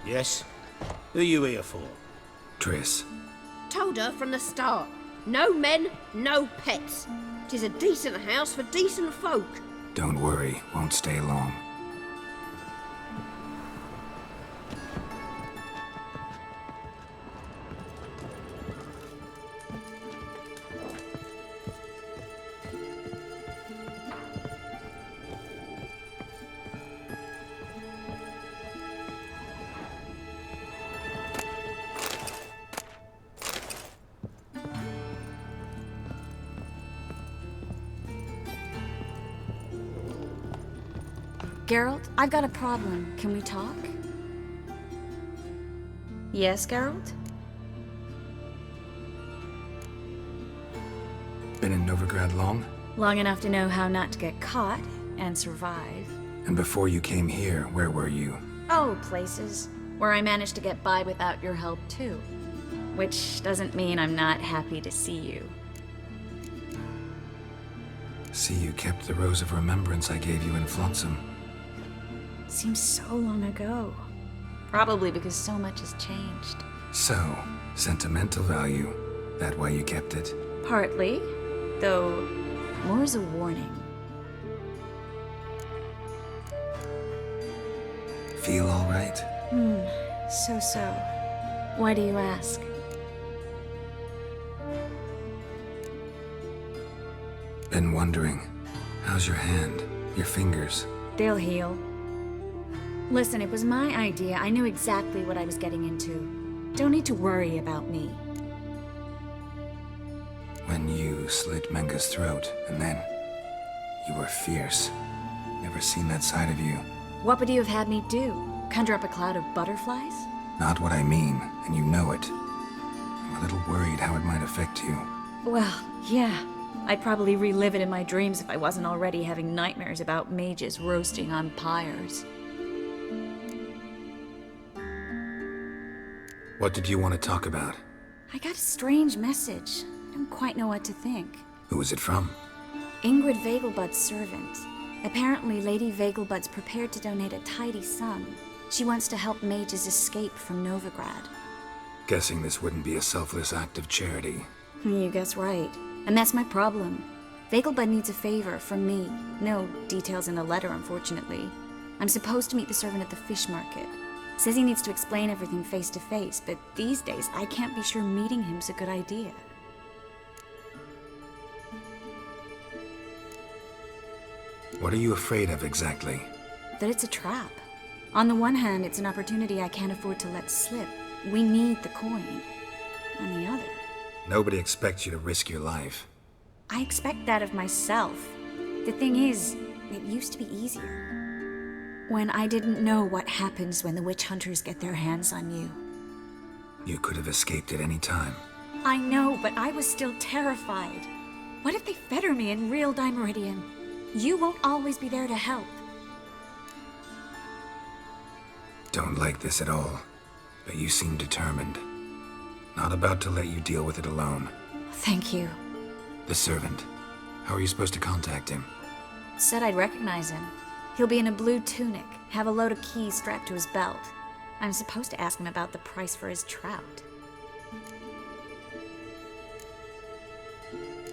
Yes? Who you here for? Triss. Told her from the start. No men, no pets. 'Tis a decent house for decent folk. Don't worry, won't stay long. Geralt, I've got a problem. Can we talk? Yes, Geralt? Been in Novigrad long? Long enough to know how not to get caught and survive. And before you came here, where were you? Oh, places where I managed to get by without your help, too. Which doesn't mean I'm not happy to see you. See, you kept the Rose of Remembrance I gave you in Flotsam. Seems so long ago. Probably because so much has changed. So, sentimental value. That why you kept it? Partly, though more as a warning. Feel all right? So. Why do you ask? Been wondering. How's your hand? Your fingers? They'll heal. Listen, it was my idea. I knew exactly what I was getting into. Don't need to worry about me. When you slit Menga's throat, and then... you were fierce. Never seen that side of you. What would you have had me do? Conjure up a cloud of butterflies? Not what I mean, and you know it. I'm a little worried how it might affect you. Well, yeah. I'd probably relive it in my dreams if I wasn't already having nightmares about mages roasting on pyres. What did you want to talk about? I got a strange message. I don't quite know what to think. Who was it from? Ingrid Vegelbud's servant. Apparently, Lady Vegelbud's prepared to donate a tidy sum. She wants to help mages escape from Novigrad. Guessing this wouldn't be a selfless act of charity. You guess right. And that's my problem. Vegelbud needs a favor from me. No details in the letter, unfortunately. I'm supposed to meet the servant at the fish market. Says he needs to explain everything face to face, but these days I can't be sure meeting him's a good idea. What are you afraid of exactly? That it's a trap. On the one hand, it's an opportunity I can't afford to let slip. We need the coin. On the other... Nobody expects you to risk your life. I expect that of myself. The thing is, it used to be easier. When I didn't know what happens when the witch hunters get their hands on you. You could have escaped at any time. I know, but I was still terrified. What if they fetter me in real Dimeridium? You won't always be there to help. Don't like this at all, but you seem determined. Not about to let you deal with it alone. Thank you. The servant. How are you supposed to contact him? Said I'd recognize him. He'll be in a blue tunic, have a load of keys strapped to his belt. I'm supposed to ask him about the price for his trout.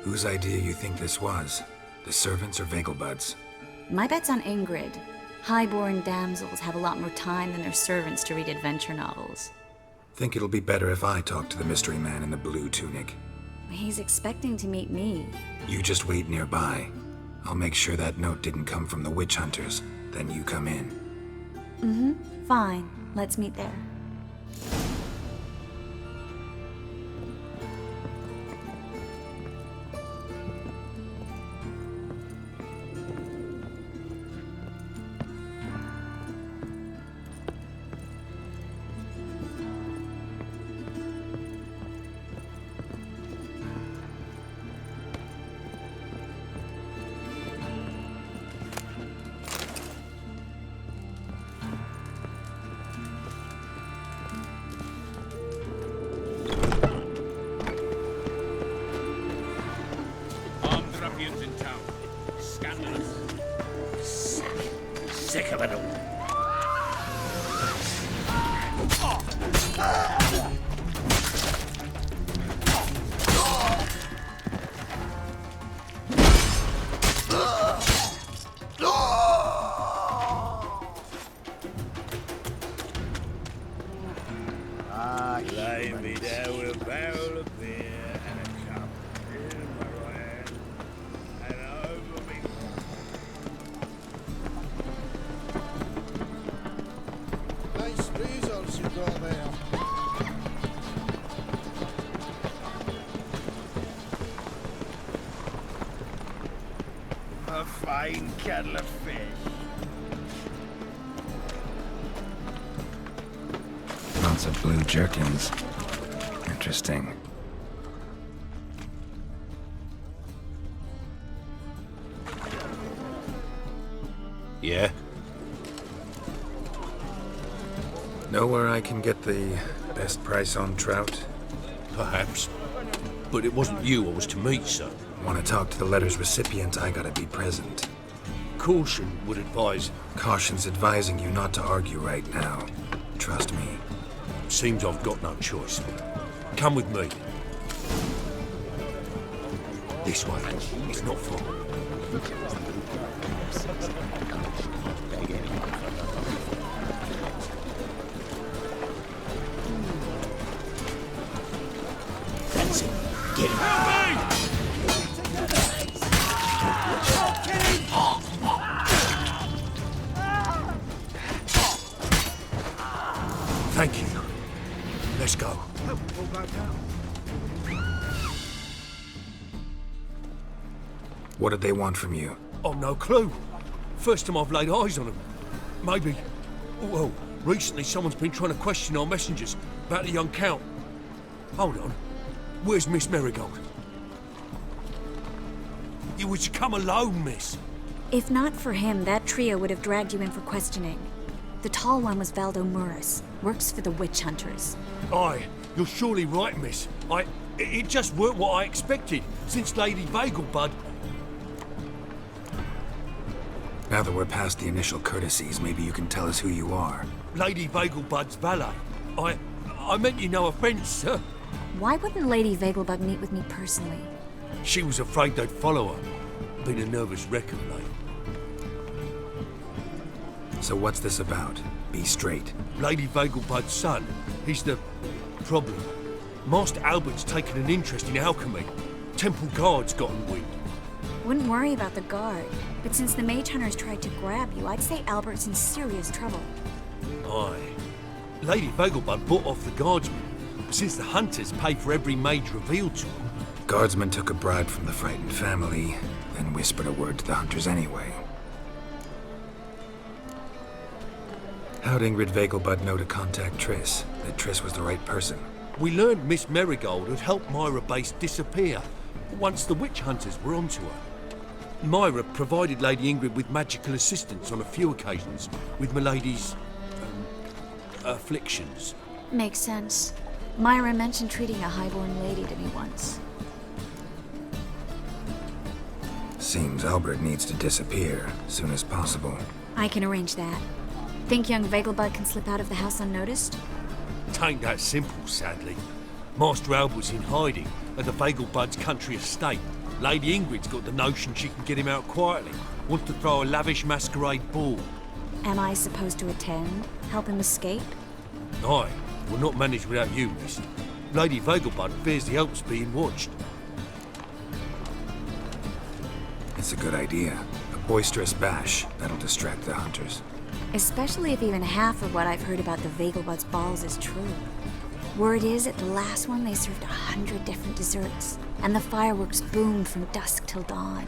Whose idea you think this was? The servants or Vegelbud's? My bet's on Ingrid. Highborn damsels have a lot more time than their servants to read adventure novels. Think it'll be better if I talk to the mystery man in the blue tunic. He's expecting to meet me. You just wait nearby. I'll make sure that note didn't come from the witch hunters. Then you come in. Fine. Let's meet there. Sick of it all. Lay me down with a barrel of beer and a cup in my right hand, and over me. Nice razors you got there. A fine kettle of fish. Lots of blue jerkins. Interesting. Yeah? Know where I can get the best price on trout? Perhaps. But it wasn't you I was to meet, sir. Want to talk to the letter's recipient, I gotta be present. Caution would advise. Caution's advising you not to argue right now. Trust me. Seems I've got no choice. Come with me. This way. It's not far. That's it. Get him. Help me! Thank you. Let's go. What did they want from you? I've no clue. First time I've laid eyes on them. Maybe. Well, recently someone's been trying to question our messengers about the young Count. Hold on. Where's Miss Marigold? You were to come alone, miss. If not for him, that trio would have dragged you in for questioning. The tall one was Valdo Muris, works for the witch hunters. Aye, you're surely right, miss. It just weren't what I expected, since Lady Vegelbud. Now that we're past the initial courtesies, maybe you can tell us who you are. Lady Vegelbud's valet. I meant you know offence, sir. Why wouldn't Lady Vegelbud meet with me personally? She was afraid they'd follow her. Been a nervous wreck of late. So what's this about? Be straight. Lady Vegelbud's son, he's the problem. Master Albert's taken an interest in alchemy. Temple Guard's gotten wind. Wouldn't worry about the guard, but since the mage hunters tried to grab you, I'd say Albert's in serious trouble. Aye. Lady Vegelbud bought off the guardsmen, since the hunters pay for every mage revealed to them. Guardsman took a bribe from the frightened family, then whispered a word to the hunters anyway. How'd Ingrid Vegelbud know to contact Triss? That Triss was the right person? We learned Miss Marigold had helped Myra Base disappear once the witch hunters were onto her. Myra provided Lady Ingrid with magical assistance on a few occasions with Milady's afflictions. Makes sense. Myra mentioned treating a highborn lady to me once. Seems Albert needs to disappear as soon as possible. I can arrange that. Think young Vegelbud can slip out of the house unnoticed? Tain't that simple, sadly. Master Albert's in hiding at the Vegelbud's country estate. Lady Ingrid's got the notion she can get him out quietly. Wants to throw a lavish masquerade ball. Am I supposed to attend? Help him escape? Aye, we'll not manage without you, miss. Lady Vegelbud fears the Alps being watched. It's a good idea. A boisterous bash. That'll distract the hunters. Especially if even half of what I've heard about the Vegelbud's balls is true. Word is, at the last one they served 100 different desserts, and the fireworks boomed from dusk till dawn.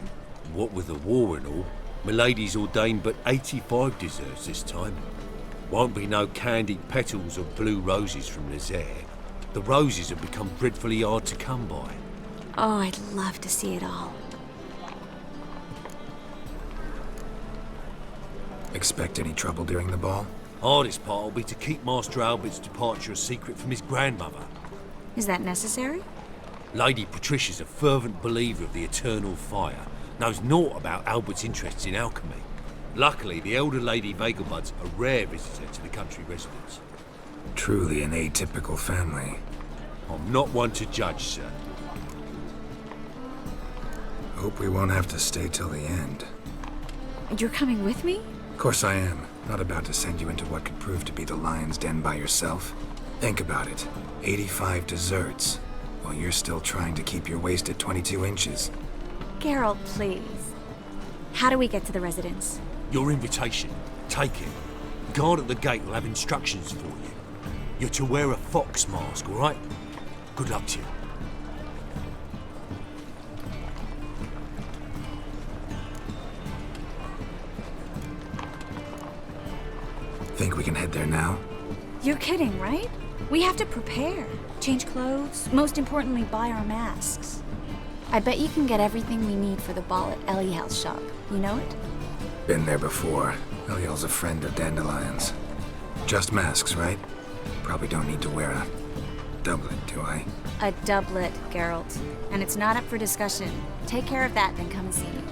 What with the war and all, Milady's ordained but 85 desserts this time. Won't be no candied petals or blue roses from Nazaire. The roses have become dreadfully hard to come by. Oh, I'd love to see it all. Expect any trouble during the ball? Hardest part will be to keep Master Albert's departure a secret from his grandmother. Is that necessary? Lady Patricia's a fervent believer of the eternal fire, knows naught about Albert's interests in alchemy. Luckily, the elder Lady Vegelbud's a rare visitor to the country residence. Truly an atypical family. I'm not one to judge, sir. Hope we won't have to stay till the end. You're coming with me? Of course I am. Not about to send you into what could prove to be the lion's den by yourself. Think about it. 85 desserts, while you're still trying to keep your waist at 22 inches. Geralt, please. How do we get to the residence? Your invitation. Take it. Guard at the gate will have instructions for you. You're to wear a fox mask, all right? Good luck to you. Think we can head there now? You're kidding, right? We have to prepare. Change clothes. Most importantly, buy our masks. I bet you can get everything we need for the ball at Eliel's shop. You know it? Been there before. Eliel's a friend of Dandelion's. Just masks, right? Probably don't need to wear a doublet, do I? A doublet, Geralt. And it's not up for discussion. Take care of that, then come and see me.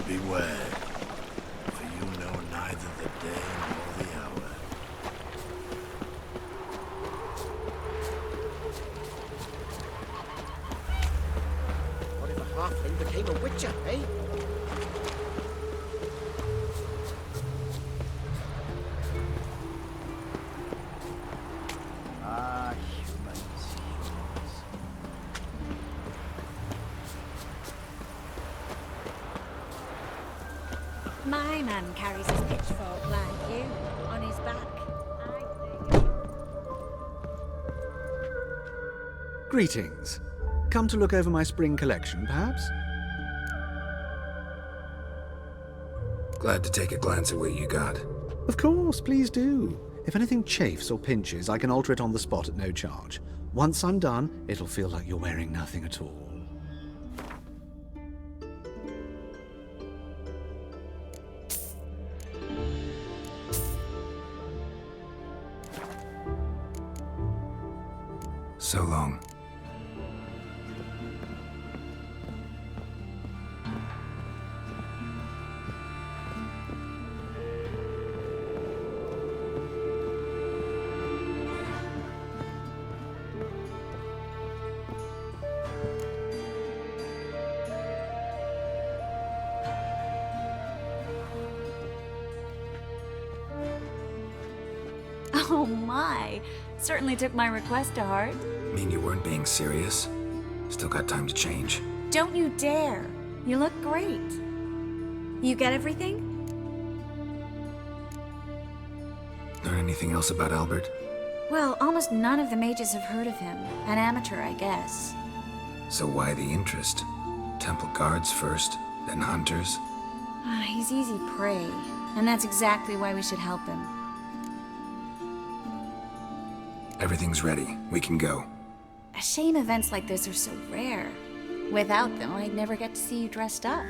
Beware, for you know neither the day nor the hour. What if a halfling became a witcher, eh? Ah, humans. My man carries his pitchfork like you, on his back. Greetings. Come to look over my spring collection, perhaps? Glad to take a glance at what you got. Of course, please do. If anything chafes or pinches, I can alter it on the spot at no charge. Once I'm done, it'll feel like you're wearing nothing at all. So long. Oh my! Certainly took my request to heart. Mean you weren't being serious? Still got time to change. Don't you dare! You look great. You get everything? Learn anything else about Albert? Well, almost none of the mages have heard of him. An amateur, I guess. So why the interest? Temple guards first, then hunters? He's easy prey, and that's exactly why we should help him. Everything's ready. We can go. A shame events like this are so rare. Without them, I'd never get to see you dressed up.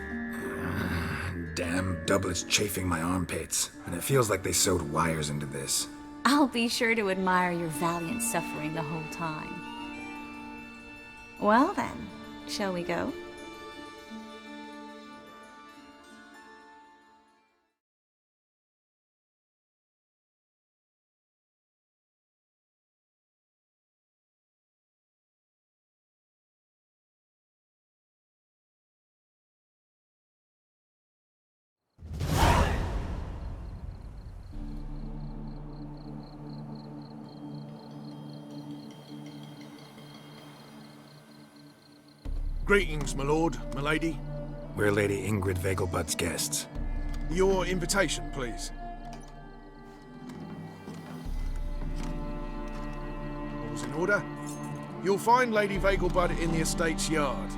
Damn doublet's chafing my armpits, and it feels like they sewed wires into this. I'll be sure to admire your valiant suffering the whole time. Well then, shall we go? Greetings, my lord, my lady. We're Lady Ingrid Vegelbud's guests. Your invitation, please. All's in order. You'll find Lady Vegelbud in the estate's yard.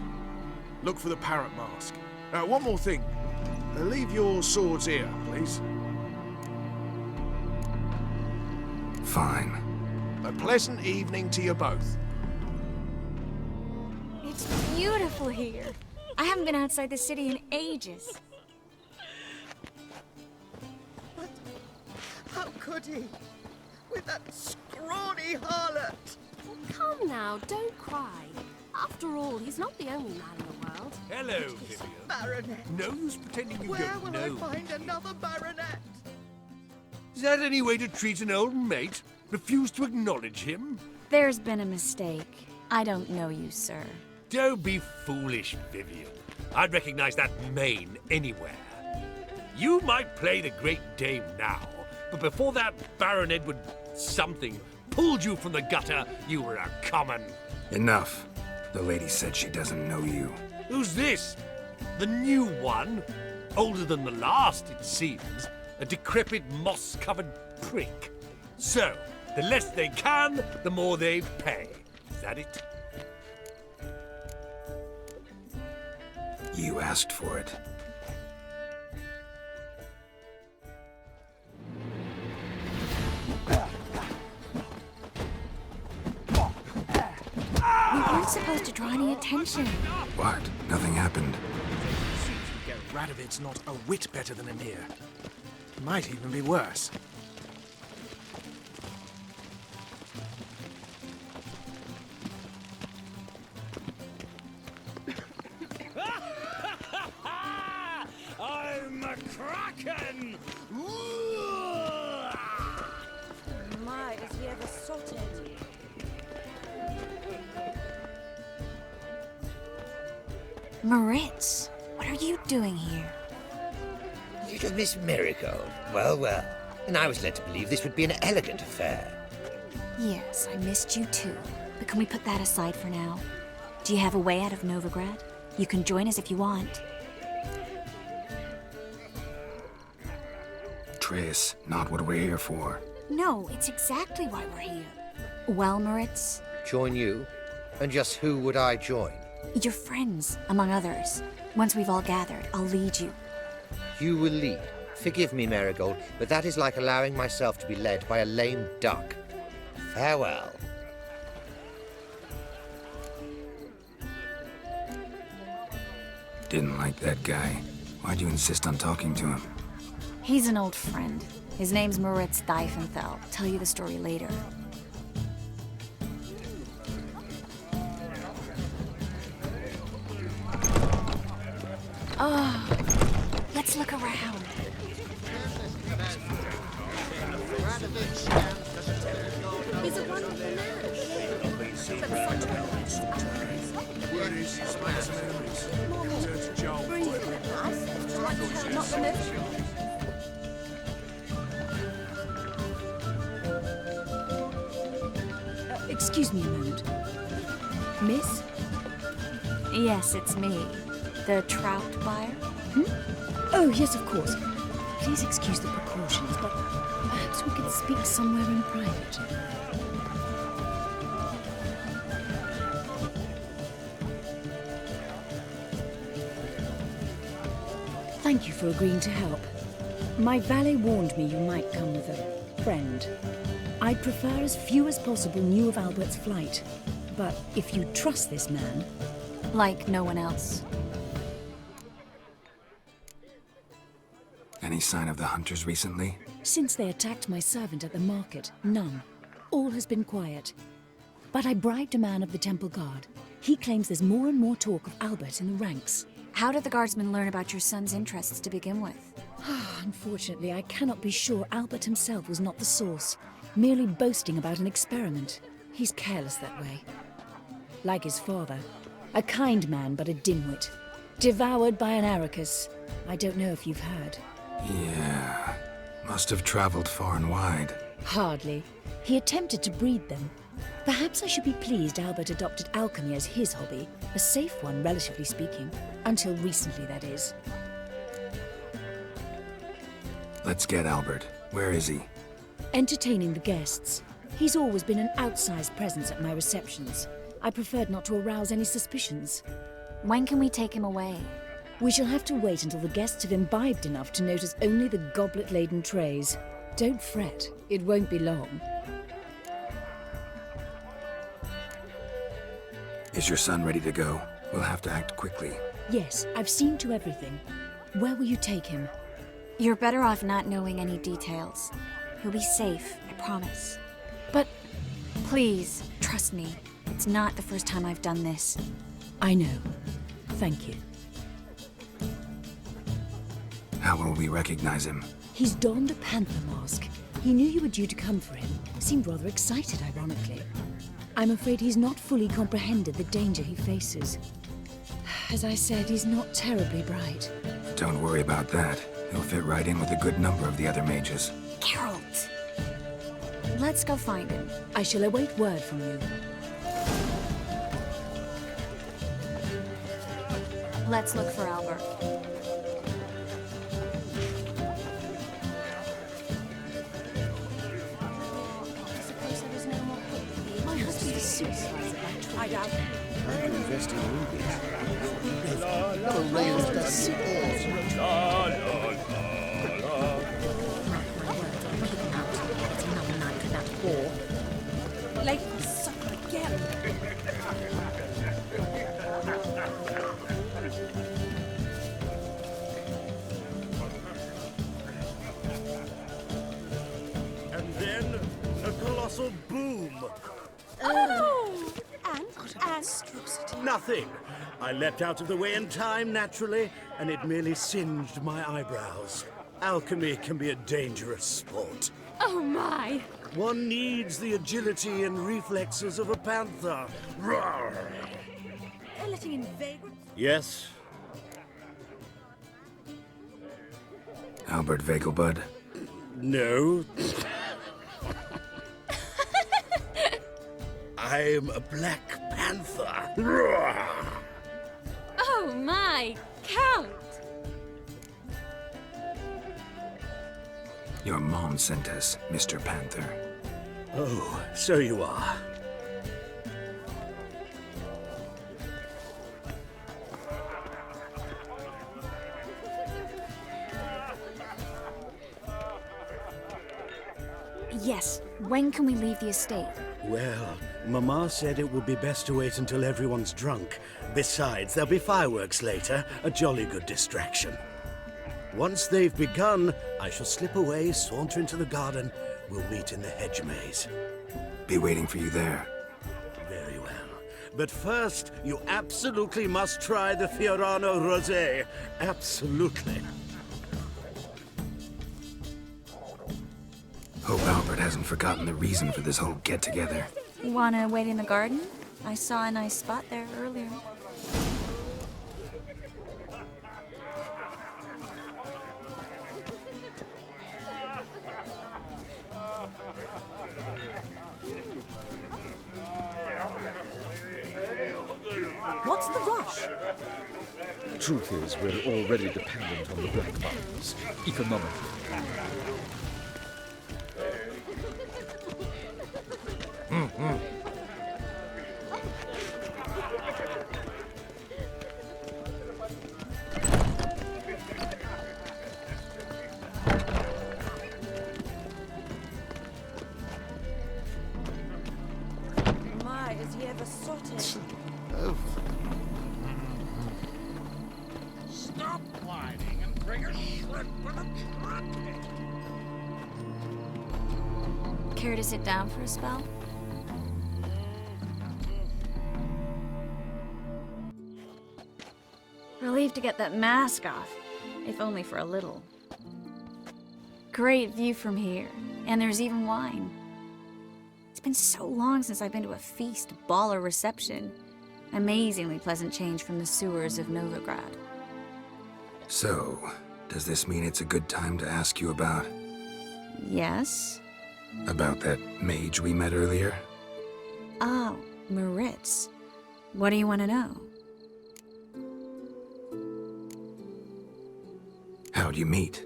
Look for the parrot mask. One more thing. Leave your swords here, please. Fine. A pleasant evening to you both. It's beautiful here. I haven't been outside the city in ages. How could he? With that scrawny harlot! Come now, don't cry. After all, he's not the only man in the world. Hello, Vivian. Baronet! No use pretending you Where don't will know. I find another baronet? Is that any way to treat an old mate? Refuse to acknowledge him? There's been a mistake. I don't know you, sir. Don't be foolish, Vivian. I'd recognize that mane anywhere. You might play the Great Dame now, but before that Baron Edward something pulled you from the gutter, you were a common. Enough. The lady said she doesn't know you. Who's this? The new one? Older than the last, it seems. A decrepit, moss-covered prick. So, the less they can, the more they pay. Is that it? You asked for it. We weren't supposed to draw any attention. What? Nothing happened. Get Radovid's not a whit better than Emir. Might even be worse. I'm a kraken! My, is he ever sorted? Moritz, what are you doing here? Little Miss Marigold. Well, well. And I was led to believe this would be an elegant affair. Yes, I missed you too. But can we put that aside for now? Do you have a way out of Novigrad? You can join us if you want. Triss, not what we're here for. No, it's exactly why we're here. Well, Moritz, Join you? And just who would I join? your friends, among others. Once we've all gathered, I'll lead you. You will lead. Forgive me, Marigold, but that is like allowing myself to be led by a lame duck. Farewell. Didn't like that guy. Why'd you insist on talking to him? He's an old friend. His name's Moritz Diefenthal. Tell you the story later. Oh, let's look around. He's a wonderful man. Word is he's made some enemies. Turn to Joel. Not the most. Excuse me a moment. Miss? Yes, it's me. The trout buyer? Oh, yes, of course. Please excuse the precautions, but perhaps we could speak somewhere in private. Thank you for agreeing to help. My valet warned me you might come with a friend. I'd prefer as few as possible knew of Albert's flight. But if you trust this man... Like no one else. Any sign of the hunters recently? Since they attacked my servant at the market, none. All has been quiet. But I bribed a man of the Temple Guard. He claims there's more and more talk of Albert in the ranks. How did the guardsmen learn about your son's interests to begin with? Unfortunately, I cannot be sure Albert himself was not the source, merely boasting about an experiment. He's careless that way. Like his father. A kind man, but a dimwit. Devoured by an Arrakis. I don't know if you've heard. Yeah. Must have traveled far and wide. Hardly. He attempted to breed them. Perhaps I should be pleased Albert adopted alchemy as his hobby. A safe one, relatively speaking. Until recently, that is. Let's get Albert. Where is he? Entertaining the guests. He's always been an outsized presence at my receptions. I preferred not to arouse any suspicions. When can we take him away? We shall have to wait until the guests have imbibed enough to notice only the goblet-laden trays. Don't fret, it won't be long. Is your son ready to go? We'll have to act quickly. Yes, I've seen to everything. Where will you take him? You're better off not knowing any details. He'll be safe, I promise. But please, trust me. It's not the first time I've done this. I know. Thank you. How will we recognize him? He's donned a panther mask. He knew you were due to come for him. Seemed rather excited, ironically. I'm afraid he's not fully comprehended the danger he faces. As I said, he's not terribly bright. Don't worry about that. He'll fit right in with a good number of the other mages. Geralt! Let's go find him. I shall await word from you. Let's look for Albert. My husband is suicide. I doubt it. I'm investing in rubies. Never raised a single. Lady will suffer again. And then a colossal boom. Oh! And? Nothing. I leapt out of the way in time, naturally, and it merely singed my eyebrows. Alchemy can be a dangerous sport. Oh my! One needs the agility and reflexes of a panther. Roar. Piloting in vagrant? Yes, Albert Vegelbud. no. I'm a black panther. Roar. Oh my! Count! Your mom sent us, Mr. Panther. Oh, so you are. Yes, when can we leave the estate? Well, Mama said it would be best to wait until everyone's drunk. Besides, there'll be fireworks later, a jolly good distraction. Once they've begun, I shall slip away, saunter into the garden. We'll meet in the hedge maze. Be waiting for you there. Very well. But first, you absolutely must try the Fiorano Rosé. Absolutely. Hope Albert hasn't forgotten the reason for this whole get-together. Wanna wait in the garden? I saw a nice spot there earlier. What's the rush? The truth is, we're already dependent on the Black Mountains, economically. My, is he ever sorted? Stop whining and bring a shrimp with a trumpet. Care to sit down for a spell? Relieved to get that mask off, if only for a little. Great view from here, and there's even wine. It's been so long since I've been to a feast, ball, or reception. Amazingly pleasant change from the sewers of Novigrad. So, does this mean it's a good time to ask you about... Yes? about that mage we met earlier? Oh, Moritz. What do you want to know? How'd you meet?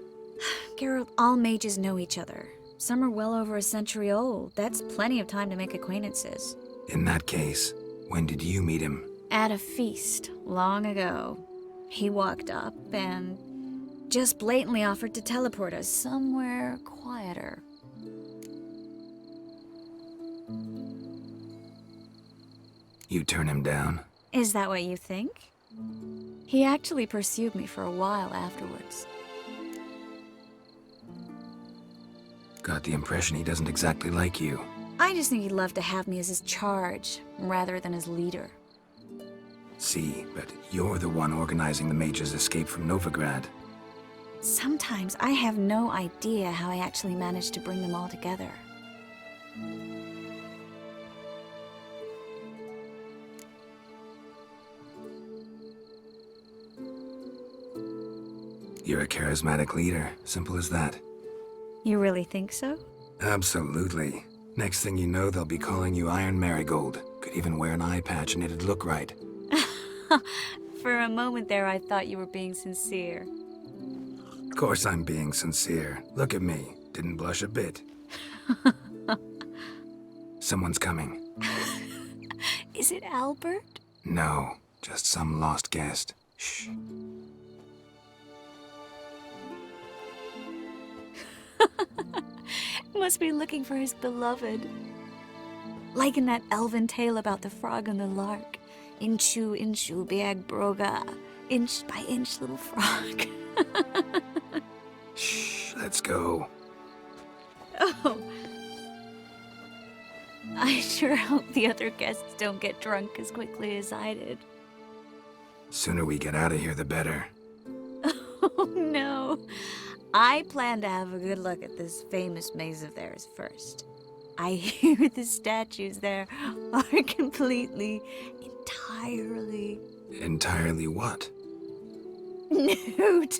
Geralt, all mages know each other. Some are well over a century old. That's plenty of time to make acquaintances. In that case, when did you meet him? At a feast, long ago. He walked up and just blatantly offered to teleport us somewhere quieter. You turn him down? Is that what you think? He actually pursued me for a while afterwards. Got the impression he doesn't exactly like you. I just think he'd love to have me as his charge, rather than his leader. See, but you're the one organizing the mage's escape from Novigrad. Sometimes I have no idea how I actually managed to bring them all together. You're a charismatic leader, simple as that. You really think so? Absolutely. Next thing you know, they'll be calling you Iron Marigold. Could even wear an eye patch and it'd look right. For a moment there, I thought you were being sincere. Of course I'm being sincere. Look at me. Didn't blush a bit. Someone's coming. Is it Albert? No, just some lost guest. Shh. Must be looking for his beloved. Like in that elven tale about the frog and the lark. Inchu, inchu, biag broga. Inch by inch, little frog. Shh, let's go. Oh. I sure hope the other guests don't get drunk as quickly as I did. Sooner we get out of here, the better. Oh, no. I plan to have a good look at this famous maze of theirs first. I hear the statues there are completely, entirely... Entirely what? Nude.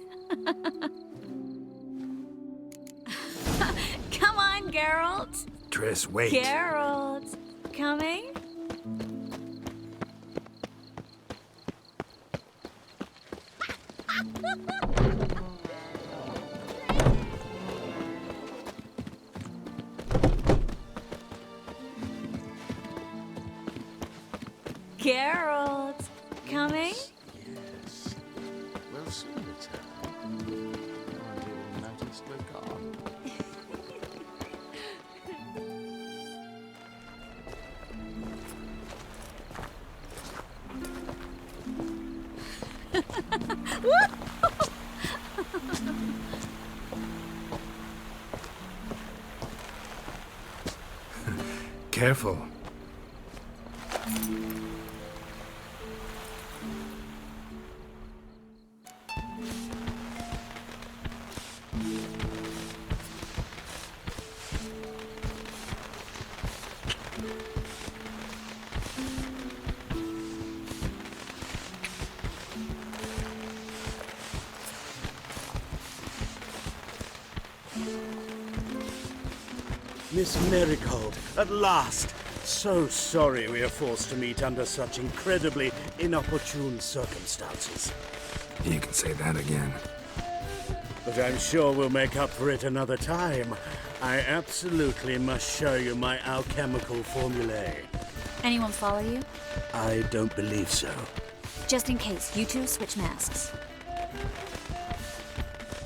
Come on, Geralt. Triss, wait. Geralt. Coming? Geralt, coming? Yes. We'll soon return. I didn't notice we're gone. Careful. Miss Marigold, at last! So sorry we are forced to meet under such incredibly inopportune circumstances. You can say that again. But I'm sure we'll make up for it another time. I absolutely must show you my alchemical formulae. Anyone follow you? I don't believe so. Just in case, you two switch masks.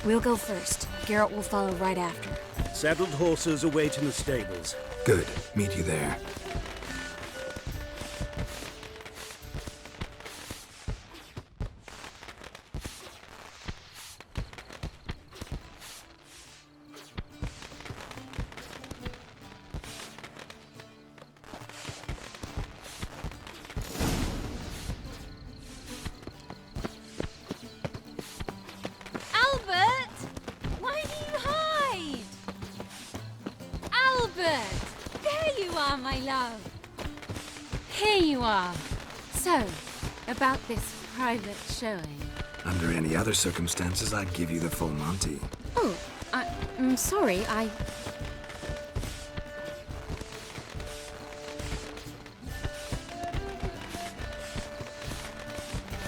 We'll go first. Geralt will follow right after. Saddled horses await in the stables. Good. Meet you there. My love. Here you are. So, about this private showing. Under any other circumstances, I'd give you the full Monty. Oh, I'm sorry,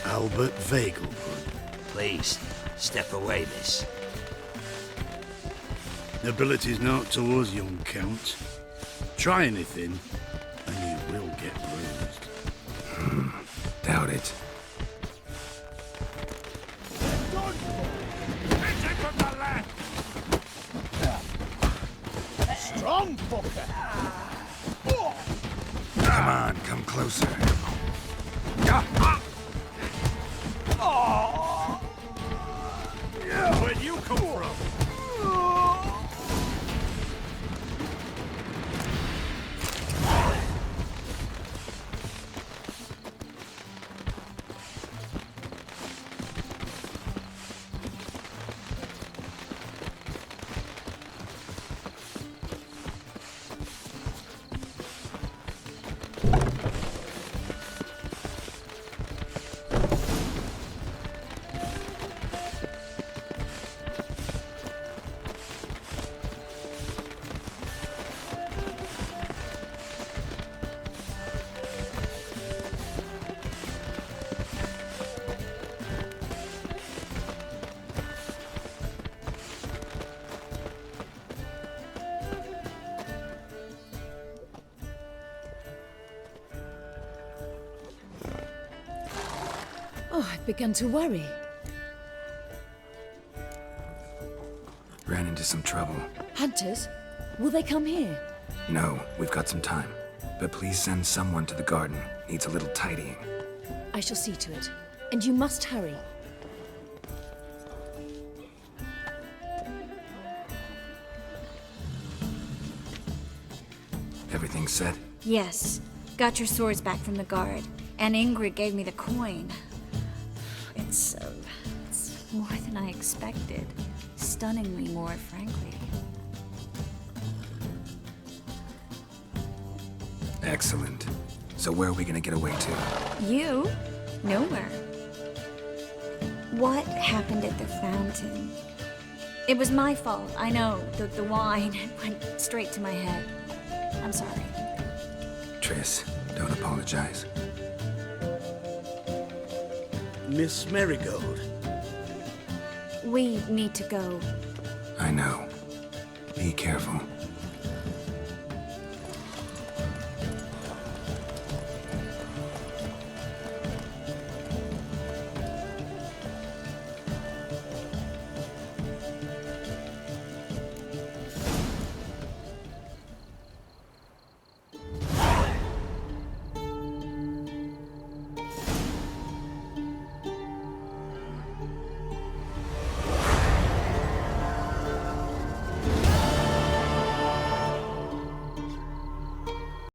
Albert Vegelbud. Please, step away, miss. Nobility's not towards young Count. Try anything, and you will get bruised. Doubt it. Strong fucker! Come on, come closer. you come from? Oh, I've begun to worry. Ran into some trouble. Hunters? Will they come here? No, we've got some time. But please send someone to the garden. Needs a little tidying. I shall see to it. And you must hurry. Everything set? Yes. Got your swords back from the guard. And Ingrid gave me the coin. It's more than I expected. Stunningly more, frankly. Excellent. So where are we gonna get away to? You? Nowhere. What happened at the fountain? It was my fault, I know. The wine went straight to my head. I'm sorry. Triss, don't apologize. Miss Marigold. We need to go. I know. Be careful.